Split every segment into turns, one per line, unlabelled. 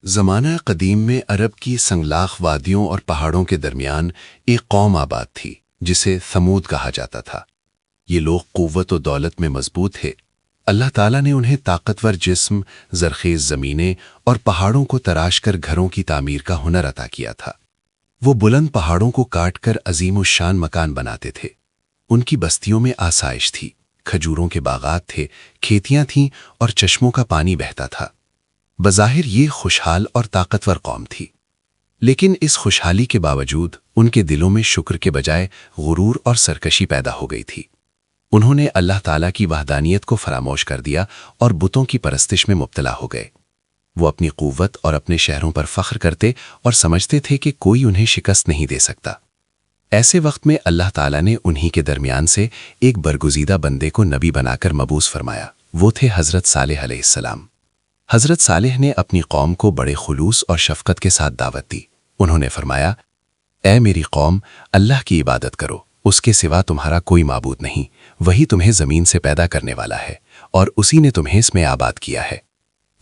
زمانہ قدیم میں عرب کی سنگلاخ وادیوں اور پہاڑوں کے درمیان ایک قوم آباد تھی جسے ثمود کہا جاتا تھا۔ یہ لوگ قوت و دولت میں مضبوط تھے۔ اللہ تعالیٰ نے انہیں طاقتور جسم، زرخیز زمینیں اور پہاڑوں کو تراش کر گھروں کی تعمیر کا ہنر عطا کیا تھا۔ وہ بلند پہاڑوں کو کاٹ کر عظیم الشان مکان بناتے تھے۔ ان کی بستیوں میں آسائش تھی، کھجوروں کے باغات تھے، کھیتیاں تھیں اور چشموں کا پانی بہتا تھا۔ بظاہر یہ خوشحال اور طاقتور قوم تھی، لیکن اس خوشحالی کے باوجود ان کے دلوں میں شکر کے بجائے غرور اور سرکشی پیدا ہو گئی تھی۔ انہوں نے اللہ تعالیٰ کی وحدانیت کو فراموش کر دیا اور بتوں کی پرستش میں مبتلا ہو گئے۔ وہ اپنی قوت اور اپنے شہروں پر فخر کرتے اور سمجھتے تھے کہ کوئی انہیں شکست نہیں دے سکتا۔ ایسے وقت میں اللہ تعالیٰ نے انہی کے درمیان سے ایک برگزیدہ بندے کو نبی بنا کر مبعوث فرمایا۔ وہ تھے حضرت صالح علیہ السلام۔ حضرت صالح نے اپنی قوم کو بڑے خلوص اور شفقت کے ساتھ دعوت دی۔ انہوں نے فرمایا، اے میری قوم، اللہ کی عبادت کرو، اس کے سوا تمہارا کوئی معبود نہیں، وہی تمہیں زمین سے پیدا کرنے والا ہے اور اسی نے تمہیں اس میں آباد کیا ہے،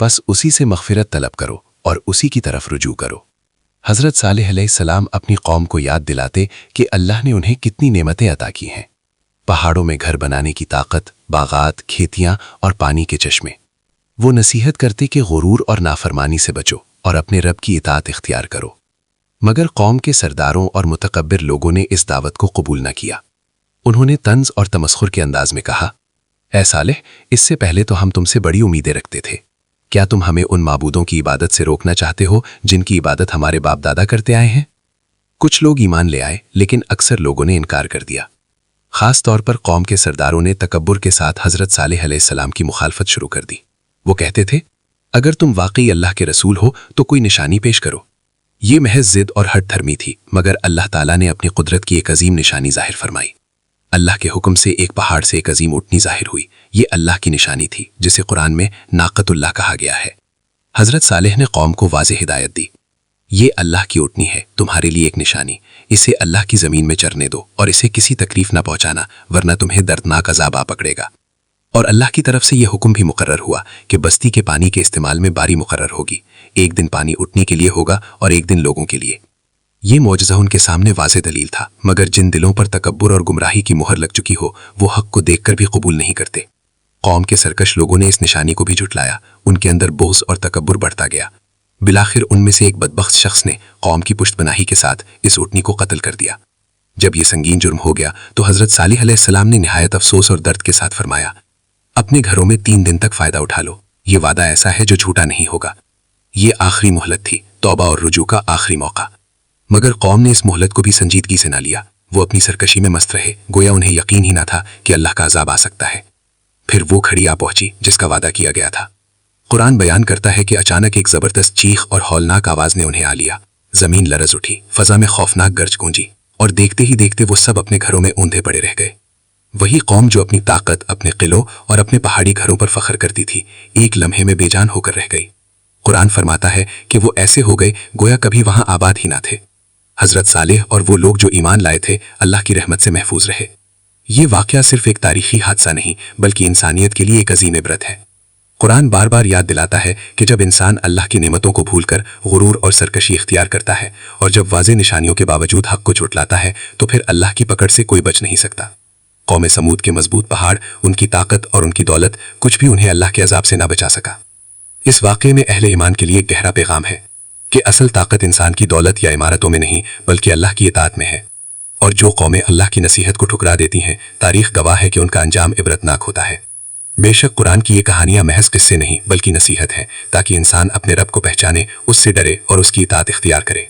بس اسی سے مغفرت طلب کرو اور اسی کی طرف رجوع کرو۔ حضرت صالح علیہ السلام اپنی قوم کو یاد دلاتے کہ اللہ نے انہیں کتنی نعمتیں عطا کی ہیں، پہاڑوں میں گھر بنانے کی طاقت، باغات، کھیتیاں اور پانی کے چشمے۔ وہ نصیحت کرتے کہ غرور اور نافرمانی سے بچو اور اپنے رب کی اطاعت اختیار کرو، مگر قوم کے سرداروں اور متکبر لوگوں نے اس دعوت کو قبول نہ کیا۔ انہوں نے طنز اور تمسخر کے انداز میں کہا، اے صالح، اس سے پہلے تو ہم تم سے بڑی امیدیں رکھتے تھے، کیا تم ہمیں ان معبودوں کی عبادت سے روکنا چاہتے ہو جن کی عبادت ہمارے باپ دادا کرتے آئے ہیں؟ کچھ لوگ ایمان لے آئے، لیکن اکثر لوگوں نے انکار کر دیا۔ خاص طور پر قوم کے سرداروں نے تکبر کے ساتھ حضرت صالح علیہ السلام کی مخالفت شروع کر دی۔ وہ کہتے تھے، اگر تم واقعی اللہ کے رسول ہو تو کوئی نشانی پیش کرو۔ یہ محض ضد اور ہٹ دھرمی تھی، مگر اللہ تعالیٰ نے اپنی قدرت کی ایک عظیم نشانی ظاہر فرمائی۔ اللہ کے حکم سے ایک پہاڑ سے ایک عظیم اونٹنی ظاہر ہوئی۔ یہ اللہ کی نشانی تھی، جسے قرآن میں ناقۃ اللہ کہا گیا ہے۔ حضرت صالح نے قوم کو واضح ہدایت دی، یہ اللہ کی اونٹنی ہے، تمہارے لیے ایک نشانی، اسے اللہ کی زمین میں چرنے دو اور اسے کسی تکلیف نہ پہنچانا، ورنہ تمہیں دردناک عذاب آ پکڑے گا۔ اور اللہ کی طرف سے یہ حکم بھی مقرر ہوا کہ بستی کے پانی کے استعمال میں باری مقرر ہوگی، ایک دن پانی اٹھنے کے لیے ہوگا اور ایک دن لوگوں کے لیے۔ یہ معجزہ ان کے سامنے واضح دلیل تھا، مگر جن دلوں پر تکبر اور گمراہی کی مہر لگ چکی ہو وہ حق کو دیکھ کر بھی قبول نہیں کرتے۔ قوم کے سرکش لوگوں نے اس نشانی کو بھی جھٹلایا، ان کے اندر بغض اور تکبر بڑھتا گیا۔ بالآخر ان میں سے ایک بدبخت شخص نے قوم کی پشت پناہی کے ساتھ اس اونٹنی کو قتل کر دیا۔ جب یہ سنگین جرم ہو گیا تو حضرت صالح علیہ السلام نے نہایت افسوس اور درد کے ساتھ فرمایا، اپنے گھروں میں 3 دن تک فائدہ اٹھا لو، یہ وعدہ ایسا ہے جو جھوٹا نہیں ہوگا۔ یہ آخری مہلت تھی، توبہ اور رجوع کا آخری موقع۔ مگر قوم نے اس مہلت کو بھی سنجیدگی سے نہ لیا، وہ اپنی سرکشی میں مست رہے، گویا انہیں یقین ہی نہ تھا کہ اللہ کا عذاب آ سکتا ہے۔ پھر وہ گھڑی آ پہنچی جس کا وعدہ کیا گیا تھا۔ قرآن بیان کرتا ہے کہ اچانک ایک زبردست چیخ اور ہولناک آواز نے انہیں آ لیا، زمین لرز اٹھی، فضا میں خوفناک گرج گونجی، اور دیکھتے ہی دیکھتے وہ سب اپنے گھروں میں اوندھے پڑے رہ گئے۔ وہی قوم جو اپنی طاقت، اپنے قلعوں اور اپنے پہاڑی گھروں پر فخر کرتی تھی، ایک لمحے میں بے جان ہو کر رہ گئی۔ قرآن فرماتا ہے کہ وہ ایسے ہو گئے گویا کبھی وہاں آباد ہی نہ تھے۔ حضرت صالح اور وہ لوگ جو ایمان لائے تھے اللہ کی رحمت سے محفوظ رہے۔ یہ واقعہ صرف ایک تاریخی حادثہ نہیں بلکہ انسانیت کے لیے ایک عظیم عبرت ہے۔ قرآن بار بار یاد دلاتا ہے کہ جب انسان اللہ کی نعمتوں کو بھول کر غرور اور سرکشی اختیار کرتا ہے اور جب واضح نشانیوں کے باوجود حق کو جھٹلاتا ہے تو پھر اللہ کی پکڑ سے کوئی بچ نہیں سکتا۔ قوم سمود کے مضبوط پہاڑ، ان کی طاقت اور ان کی دولت، کچھ بھی انہیں اللہ کے عذاب سے نہ بچا سکا۔ اس واقعے میں اہل ایمان کے لیے ایک گہرا پیغام ہے کہ اصل طاقت انسان کی دولت یا عمارتوں میں نہیں بلکہ اللہ کی اطاعت میں ہے، اور جو قومیں اللہ کی نصیحت کو ٹھکرا دیتی ہیں تاریخ گواہ ہے کہ ان کا انجام عبرتناک ہوتا ہے۔ بے شک قرآن کی یہ کہانیاں محض قصے نہیں بلکہ نصیحت ہیں، تاکہ انسان اپنے رب کو پہچانے، اس سے ڈرے اور اس کی اطاعت اختیار کرے۔